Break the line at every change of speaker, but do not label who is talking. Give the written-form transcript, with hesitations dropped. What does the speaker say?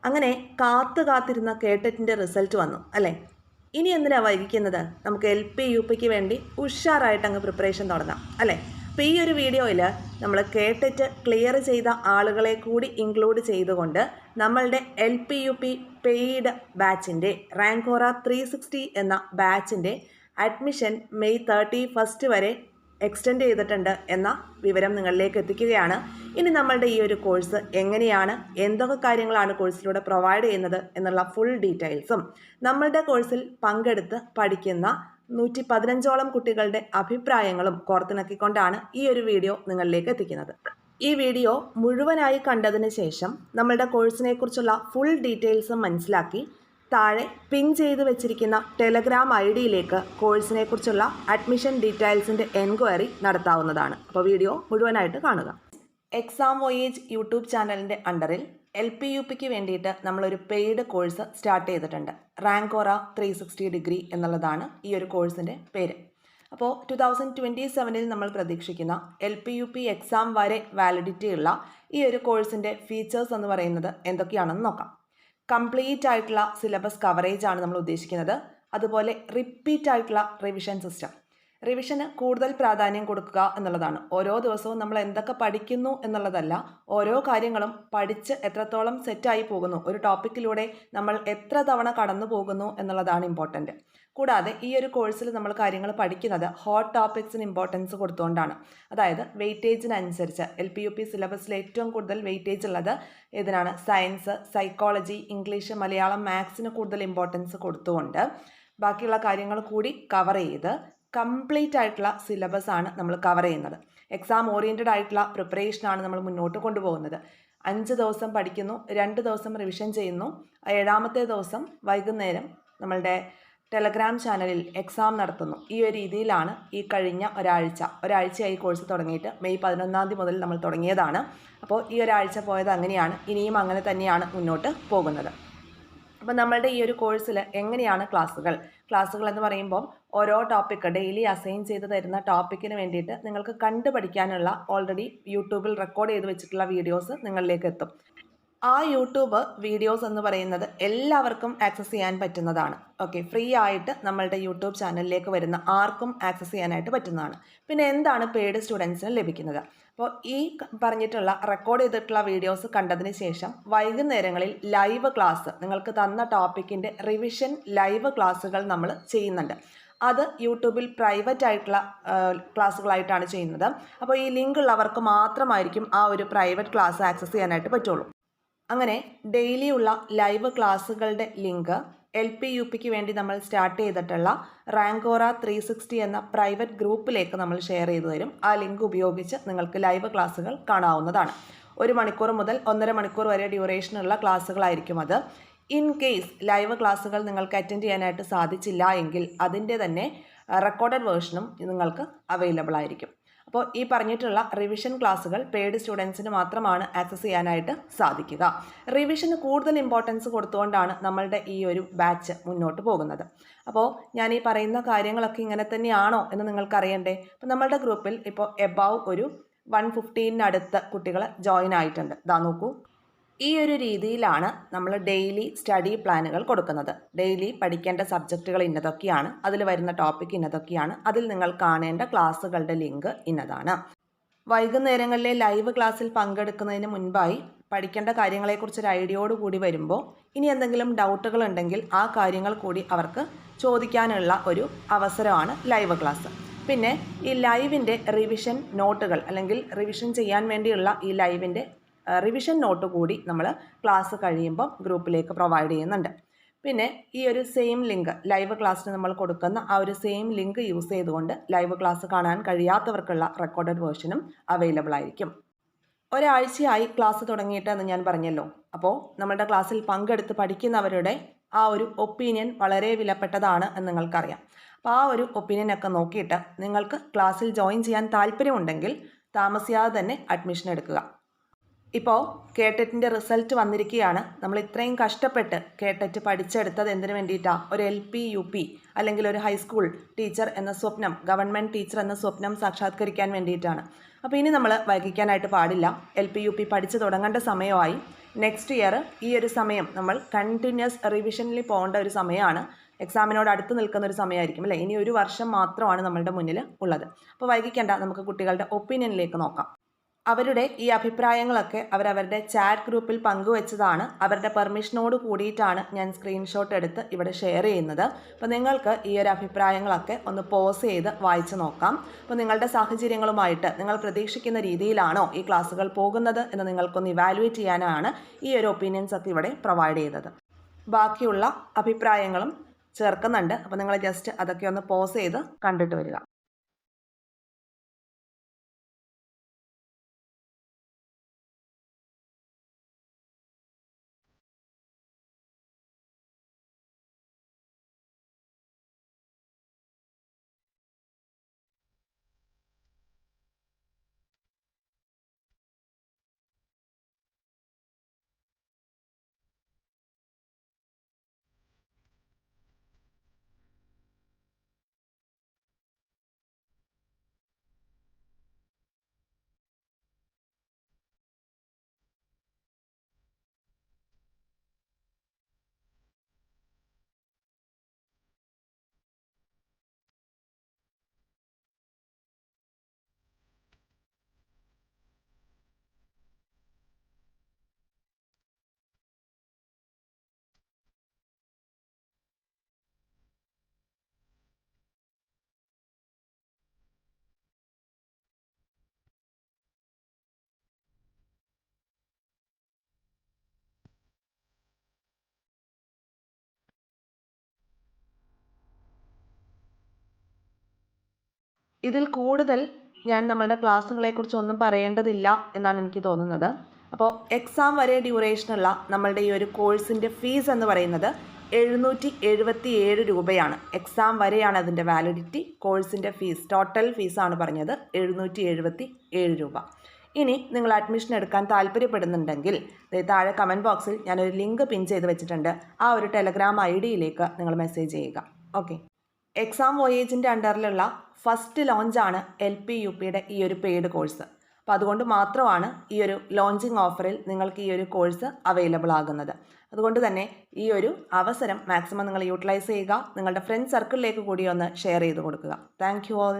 അങ്ങനെ കാത്തിരുന്ന കേട്ടറ്റിൻ്റെ റിസൾട്ട് വന്നു അല്ലേ? ഇനി എന്തിനാണ് വൈകിക്കുന്നത്? നമുക്ക് LP UPക്ക് വേണ്ടി ഉഷാറായിട്ട് അങ്ങ് പ്രിപ്പറേഷൻ തുടങ്ങാം അല്ലേ? അപ്പോൾ ഈ ഒരു വീഡിയോയിൽ നമ്മൾ കേട്ടറ്റ് ക്ലിയർ ചെയ്ത ആളുകളെ കൂടി ഇൻക്ലൂഡ് ചെയ്തുകൊണ്ട് നമ്മളുടെ LP UP പെയ്ഡ് ബാച്ചിൻ്റെ റാങ്കോറ 360 എന്ന ബാച്ചിൻ്റെ അഡ്മിഷൻ മെയ് 31 വരെ എക്സ്റ്റെൻഡ് ചെയ്തിട്ടുണ്ട് എന്ന വിവരം നിങ്ങളിലേക്ക് എത്തിക്കുകയാണ്. ഇനി നമ്മളുടെ ഈ ഒരു കോഴ്സ് എങ്ങനെയാണ്, എന്തൊക്കെ കാര്യങ്ങളാണ് കോഴ്സിലൂടെ പ്രൊവൈഡ് ചെയ്യുന്നത് എന്നുള്ള ഫുൾ ഡീറ്റെയിൽസും നമ്മളുടെ കോഴ്സിൽ പങ്കെടുത്ത് പഠിക്കുന്ന 115ഓളം കുട്ടികളുടെ അഭിപ്രായങ്ങളും കോർത്തിണക്കിക്കൊണ്ടാണ് ഈ ഒരു വീഡിയോ നിങ്ങളിലേക്ക് എത്തിക്കുന്നത്. ഈ വീഡിയോ മുഴുവനായി കണ്ടതിന് ശേഷം നമ്മളുടെ കോഴ്സിനെ കുറിച്ചുള്ള ഫുൾ ഡീറ്റെയിൽസും മനസ്സിലാക്കി താഴെ പിൻ ചെയ്ത് വെച്ചിരിക്കുന്ന ടെലഗ്രാം ID-യിലേക്ക് കോഴ്സിനെ കുറിച്ചുള്ള അഡ്മിഷൻ ഡീറ്റെയിൽസിൻ്റെ എൻക്വയറി നടത്താവുന്നതാണ്. അപ്പോൾ വീഡിയോ മുഴുവനായിട്ട് കാണുക. എക്സാം വോയേജ് യൂട്യൂബ് ചാനലിൻ്റെ അണ്ടറിൽ LP UPക്ക് വേണ്ടിയിട്ട് നമ്മളൊരു പെയ്ഡ് കോഴ്സ് സ്റ്റാർട്ട് ചെയ്തിട്ടുണ്ട്. റാങ്കോറ 360 ഡിഗ്രി എന്നുള്ളതാണ് ഈ ഒരു കോഴ്സിൻ്റെ പേര്. അപ്പോൾ 2027 നമ്മൾ പ്രതീക്ഷിക്കുന്ന LP UP എക്സാം വരെ വാലിഡിറ്റി ഉള്ള ഈ ഒരു കോഴ്സിൻ്റെ ഫീച്ചേഴ്സ് എന്ന് പറയുന്നത് എന്തൊക്കെയാണെന്ന് നോക്കാം. കംപ്ലീറ്റ് ആയിട്ടുള്ള സിലബസ് കവറേജ് ആണ് നമ്മൾ ഉദ്ദേശിക്കുന്നത്. അതുപോലെ റിപ്പീറ്റ് ആയിട്ടുള്ള റിവിഷൻ സിസ്റ്റം. റിവിഷന് കൂടുതൽ പ്രാധാന്യം കൊടുക്കുക എന്നുള്ളതാണ്. ഓരോ ദിവസവും നമ്മൾ എന്തൊക്കെ പഠിക്കുന്നു എന്നുള്ളതല്ല, ഓരോ കാര്യങ്ങളും പഠിച്ച് എത്രത്തോളം സെറ്റായി പോകുന്നു, ഒരു ടോപ്പിക്കിലൂടെ നമ്മൾ എത്ര തവണ കടന്നു പോകുന്നു എന്നുള്ളതാണ് ഇമ്പോർട്ടൻറ്റ്. കൂടാതെ ഈ ഒരു കോഴ്സിൽ നമ്മൾ കാര്യങ്ങൾ പഠിക്കുന്നത് ഹോട്ട് ടോപ്പിക്സിന് ഇമ്പോർട്ടൻസ് കൊടുത്തുകൊണ്ടാണ്. അതായത് വെയിറ്റേജിനനുസരിച്ച് LP UP സിലബസിൽ ഏറ്റവും കൂടുതൽ വെയിറ്റേജ് ഉള്ളത് ഇതിനാണ്. സയൻസ്, സൈക്കോളജി, ഇംഗ്ലീഷ്, മലയാളം, മാത്സിന് കൂടുതൽ ഇമ്പോർട്ടൻസ് കൊടുത്തുകൊണ്ട് ബാക്കിയുള്ള കാര്യങ്ങൾ കൂടി കവർ ചെയ്ത് കംപ്ലീറ്റ് ആയിട്ടുള്ള സിലബസ് ആണ് നമ്മൾ കവർ ചെയ്യുന്നത്. എക്സാം ഓറിയൻറ്റഡ് ആയിട്ടുള്ള പ്രിപ്പറേഷനാണ് നമ്മൾ മുന്നോട്ട് കൊണ്ടുപോകുന്നത്. 5 ദിവസം പഠിക്കുന്നു, 2 ദിവസം റിവിഷൻ ചെയ്യുന്നു, 7ാമത്തെ ദിവസം വൈകുന്നേരം നമ്മളുടെ ടെലഗ്രാം ചാനലിൽ എക്സാം നടത്തുന്നു. ഈ ഒരു രീതിയിലാണ് ഈ കഴിഞ്ഞ ഒരാഴ്ചയായി കോഴ്സ് തുടങ്ങിയിട്ട് മെയ് 11 മുതൽ നമ്മൾ തുടങ്ങിയതാണ്. അപ്പോൾ ഈ ഒരാഴ്ച പോയത് അങ്ങനെയാണ്, ഇനിയും അങ്ങനെ തന്നെയാണ് മുന്നോട്ട് പോകുന്നത്. അപ്പോൾ നമ്മളുടെ ഈ ഒരു കോഴ്സിൽ എങ്ങനെയാണ് ക്ലാസ്സുകൾ എന്ന് പറയുമ്പോൾ ഓരോ ടോപ്പിക്ക് ഡെയിലി അസൈൻ ചെയ്ത് തരുന്ന ടോപ്പിക്കിന് വേണ്ടിയിട്ട് നിങ്ങൾക്ക് കണ്ടു പഠിക്കാനുള്ള ഓൾറെഡി യൂട്യൂബിൽ റെക്കോർഡ് ചെയ്ത് വെച്ചിട്ടുള്ള വീഡിയോസ് നിങ്ങളിലേക്ക് എത്തും. ആ യൂട്യൂബ് വീഡിയോസ് എന്ന് പറയുന്നത് എല്ലാവർക്കും ആക്സസ് ചെയ്യാൻ പറ്റുന്നതാണ്. ഓക്കെ, ഫ്രീ ആയിട്ട് നമ്മളുടെ യൂട്യൂബ് ചാനലിലേക്ക് വരുന്ന ആർക്കും ആക്സസ് ചെയ്യാനായിട്ട് പറ്റുന്നതാണ്. പിന്നെ എന്താണ് പെയ്ഡ് സ്റ്റുഡൻസിന് ലഭിക്കുന്നത്? അപ്പോൾ ഈ പറഞ്ഞിട്ടുള്ള റെക്കോർഡ് ചെയ്തിട്ടുള്ള വീഡിയോസ് കണ്ടതിന് ശേഷം വൈകുന്നേരങ്ങളിൽ ലൈവ് ക്ലാസ്, നിങ്ങൾക്ക് തന്ന ടോപ്പിക്കിൻ്റെ റിവിഷൻ ലൈവ് ക്ലാസ്സുകൾ നമ്മൾ ചെയ്യുന്നുണ്ട്. അത് യൂട്യൂബിൽ പ്രൈവറ്റ് ആയിട്ടുള്ള ക്ലാസ്സുകളായിട്ടാണ് ചെയ്യുന്നത്. അപ്പോൾ ഈ ലിങ്ക് ഉള്ളവർക്ക് മാത്രമായിരിക്കും ആ ഒരു പ്രൈവറ്റ് ക്ലാസ് ആക്സസ് ചെയ്യാനായിട്ട് പറ്റുള്ളൂ. അങ്ങനെ ഡെയിലി ഉള്ള ലൈവ് ക്ലാസ്സുകളുടെ ലിങ്ക് LP UPക്ക് വേണ്ടി നമ്മൾ സ്റ്റാർട്ട് ചെയ്തിട്ടുള്ള റാങ്കോറ 360 എന്ന പ്രൈവറ്റ് ഗ്രൂപ്പിലേക്ക് നമ്മൾ ഷെയർ ചെയ്തു തരും. ആ ലിങ്ക് ഉപയോഗിച്ച് നിങ്ങൾക്ക് ലൈവ് ക്ലാസ്സുകൾ കാണാവുന്നതാണ്. 1 മണിക്കൂർ മുതൽ 1.5 മണിക്കൂർ വരെ ഡ്യൂറേഷനുള്ള ക്ലാസ്സുകളായിരിക്കും അത്. ഇൻ കേസ് ലൈവ് ക്ലാസ്സുകൾ നിങ്ങൾക്ക് അറ്റൻഡ് ചെയ്യാനായിട്ട് സാധിച്ചില്ല എങ്കിൽ അതിൻ്റെ തന്നെ റെക്കോർഡഡ് വേർഷനും നിങ്ങൾക്ക് അവൈലബിൾ ആയിരിക്കും. അപ്പോൾ ഈ പറഞ്ഞിട്ടുള്ള റിവിഷൻ ക്ലാസ്സുകൾ പെയ്ഡ് സ്റ്റുഡൻസിന് മാത്രമാണ് ആക്സസ് ചെയ്യാനായിട്ട് സാധിക്കുക. റിവിഷന് കൂടുതൽ ഇമ്പോർട്ടൻസ് കൊടുത്തുകൊണ്ടാണ് നമ്മളുടെ ഈ ഒരു ബാച്ച് മുന്നോട്ട് പോകുന്നത്. അപ്പോൾ ഞാൻ ഈ പറയുന്ന കാര്യങ്ങളൊക്കെ ഇങ്ങനെ തന്നെയാണോ എന്ന് നിങ്ങൾക്കറിയണ്ടേ? അപ്പോൾ നമ്മളുടെ ഗ്രൂപ്പിൽ ഇപ്പോൾ എബവ് ഒരു 115 കുട്ടികൾ ജോയിൻ ആയിട്ടുണ്ട്. ഇതാ നോക്കൂ, ഈ ഒരു രീതിയിലാണ് നമ്മൾ ഡെയിലി സ്റ്റഡി പ്ലാനുകൾ കൊടുക്കുന്നത്. ഡെയിലി പഠിക്കേണ്ട സബ്ജക്റ്റുകൾ ഇന്നതൊക്കെയാണ്, അതിൽ വരുന്ന ടോപ്പിക് ഇന്നതൊക്കെയാണ്, അതിൽ നിങ്ങൾ കാണേണ്ട ക്ലാസ്സുകളുടെ ലിങ്ക് ഇന്നതാണ്. വൈകുന്നേരങ്ങളിലെ ലൈവ് ക്ലാസ്സിൽ പങ്കെടുക്കുന്നതിന് മുൻപായി പഠിക്കേണ്ട കാര്യങ്ങളെക്കുറിച്ചൊരു ഐഡിയയോട് കൂടി വരുമ്പോൾ ഇനി എന്തെങ്കിലും ഡൗട്ടുകൾ ഉണ്ടെങ്കിൽ ആ കാര്യങ്ങൾ കൂടി അവർക്ക് ചോദിക്കാനുള്ള ഒരു അവസരമാണ് ലൈവ് ക്ലാസ്. പിന്നെ ഈ ലൈവിൻ്റെ റിവിഷൻ നോട്ടുകൾ അല്ലെങ്കിൽ റിവിഷൻ ചെയ്യാൻ വേണ്ടിയുള്ള ഈ ലൈവിൻ്റെ റിവിഷൻ നോട്ട് കൂടി നമ്മൾ ക്ലാസ് കഴിയുമ്പോൾ ഗ്രൂപ്പിലേക്ക് പ്രൊവൈഡ് ചെയ്യുന്നുണ്ട്. പിന്നെ ഈ ഒരു സെയിം ലിങ്ക് ലൈവ് ക്ലാസ്സിന് നമ്മൾ കൊടുക്കുന്ന ആ ഒരു സെയിം ലിങ്ക് യൂസ് ചെയ്തുകൊണ്ട് ലൈവ് ക്ലാസ് കാണാൻ കഴിയാത്തവർക്കുള്ള റെക്കോർഡഡ് വേർഷനും അവൈലബിൾ ആയിരിക്കും. ഒരാഴ്ചയായി ക്ലാസ് തുടങ്ങിയിട്ട് എന്ന് ഞാൻ പറഞ്ഞല്ലോ. അപ്പോൾ നമ്മുടെ ക്ലാസ്സിൽ പങ്കെടുത്ത് പഠിക്കുന്നവരുടെ ആ ഒരു ഒപ്പീനിയൻ വളരെ വിലപ്പെട്ടതാണ് എന്ന് നിങ്ങൾക്കറിയാം. അപ്പോൾ ആ ഒരു ഒപ്പീനിയനൊക്കെ നോക്കിയിട്ട് നിങ്ങൾക്ക് ക്ലാസ്സിൽ ജോയിൻ ചെയ്യാൻ താല്പര്യമുണ്ടെങ്കിൽ താമസിയാതെ തന്നെ അഡ്മിഷൻ എടുക്കുക. ഇപ്പോൾ കേട്ടറ്റിൻ്റെ റിസൾട്ട് വന്നിരിക്കുകയാണ്. നമ്മൾ ഇത്രയും കഷ്ടപ്പെട്ട് കേട്ടറ്റ് പഠിച്ചെടുത്തത് എന്തിനു വേണ്ടിയിട്ടാണ്? ഒരു LP UP അല്ലെങ്കിൽ ഒരു ഹൈസ്കൂൾ ടീച്ചർ എന്ന സ്വപ്നം, ഗവൺമെൻറ് ടീച്ചർ എന്ന സ്വപ്നം സാക്ഷാത്കരിക്കാൻ വേണ്ടിയിട്ടാണ്. അപ്പോൾ ഇനി നമ്മൾ വൈകിക്കാനായിട്ട് പാടില്ല. LP UP പഠിച്ചു തുടങ്ങേണ്ട സമയമായി. നെക്സ്റ്റ് ഇയർ ഈ ഒരു സമയം നമ്മൾ കണ്ടിന്യൂസ് റിവിഷനിൽ പോകേണ്ട ഒരു സമയമാണ്. എക്സാമിനോട് അടുത്ത് നിൽക്കുന്ന ഒരു സമയമായിരിക്കും അല്ലേ. ഇനി ഒരു വർഷം മാത്രമാണ് നമ്മളുടെ മുന്നിൽ ഉള്ളത്. അപ്പോൾ വൈകിക്കേണ്ട, നമുക്ക് കുട്ടികളുടെ ഒപ്പീനിയനിലേക്ക് നോക്കാം. അവരുടെ ഈ അഭിപ്രായങ്ങളൊക്കെ അവരവരുടെ ചാറ്റ് ഗ്രൂപ്പിൽ പങ്കുവെച്ചതാണ്. അവരുടെ പെർമിഷനോട് കൂടിയിട്ടാണ് ഞാൻ സ്ക്രീൻഷോട്ട് എടുത്ത് ഇവിടെ ഷെയർ ചെയ്യുന്നത്. അപ്പോൾ നിങ്ങൾക്ക് ഈ ഒരു അഭിപ്രായങ്ങളൊക്കെ ഒന്ന് പോസ് ചെയ്ത് വായിച്ച് നോക്കാം. അപ്പോൾ നിങ്ങളുടെ സാഹചര്യങ്ങളുമായിട്ട് നിങ്ങൾ പ്രതീക്ഷിക്കുന്ന രീതിയിലാണോ ഈ ക്ലാസ്സുകൾ പോകുന്നത് എന്ന് നിങ്ങൾക്കൊന്ന് ഇവാലുവേറ്റ് ചെയ്യാനാണ് ഈ ഒരു ഒപ്പീനിയൻസ് ഒക്കെ ഇവിടെ പ്രൊവൈഡ് ചെയ്തത്. ബാക്കിയുള്ള അഭിപ്രായങ്ങളും ചേർക്കുന്നുണ്ട്. അപ്പോൾ നിങ്ങൾ ജസ്റ്റ് അതൊക്കെ ഒന്ന് പോസ് ചെയ്ത് കണ്ടിട്ട് വരിക. ഇതിൽ കൂടുതൽ ഞാൻ നമ്മളുടെ ക്ലാസ്സുകളെക്കുറിച്ച് ഒന്നും പറയേണ്ടതില്ല എന്നാണ് എനിക്ക് തോന്നുന്നത്. അപ്പോൾ എക്സാം വരെ ഡ്യൂറേഷനുള്ള നമ്മളുടെ ഈ ഒരു കോഴ്സിൻ്റെ ഫീസ് എന്ന് പറയുന്നത് 777 രൂപയാണ്. എക്സാം വരെയാണ് അതിൻ്റെ വാലിഡിറ്റി. കോഴ്സിൻ്റെ ഫീസ്, ടോട്ടൽ ഫീസാണ് പറഞ്ഞത് 777 രൂപ. ഇനി നിങ്ങൾ അഡ്മിഷൻ എടുക്കാൻ താല്പര്യപ്പെടുന്നുണ്ടെങ്കിൽ താഴെ കമൻറ്റ് ബോക്സിൽ ഞാനൊരു ലിങ്ക് പിൻ ചെയ്ത് വെച്ചിട്ടുണ്ട്. ആ ഒരു ടെലഗ്രാം ID നിങ്ങൾ മെസ്സേജ് ചെയ്യുക. ഓക്കെ. എക്സാം വോയേജിൻ്റെ അണ്ടറിലുള്ള ഫസ്റ്റ് ലോഞ്ചാണ് LP-UPയുടെ ഈ ഒരു പെയ്ഡ് കോഴ്സ്. അപ്പോൾ അതുകൊണ്ട് മാത്രമാണ് ഈ ഒരു ലോഞ്ചിങ് ഓഫറിൽ നിങ്ങൾക്ക് ഈ ഒരു കോഴ്സ് അവൈലബിൾ ആകുന്നത്. അതുകൊണ്ട് തന്നെ ഈ ഒരു അവസരം മാക്സിമം നിങ്ങൾ യൂട്ടിലൈസ് ചെയ്യുക. നിങ്ങളുടെ ഫ്രണ്ട് സർക്കിളിലേക്ക് കൂടി ഒന്ന് ഷെയർ ചെയ്ത് കൊടുക്കുക. Thank you all.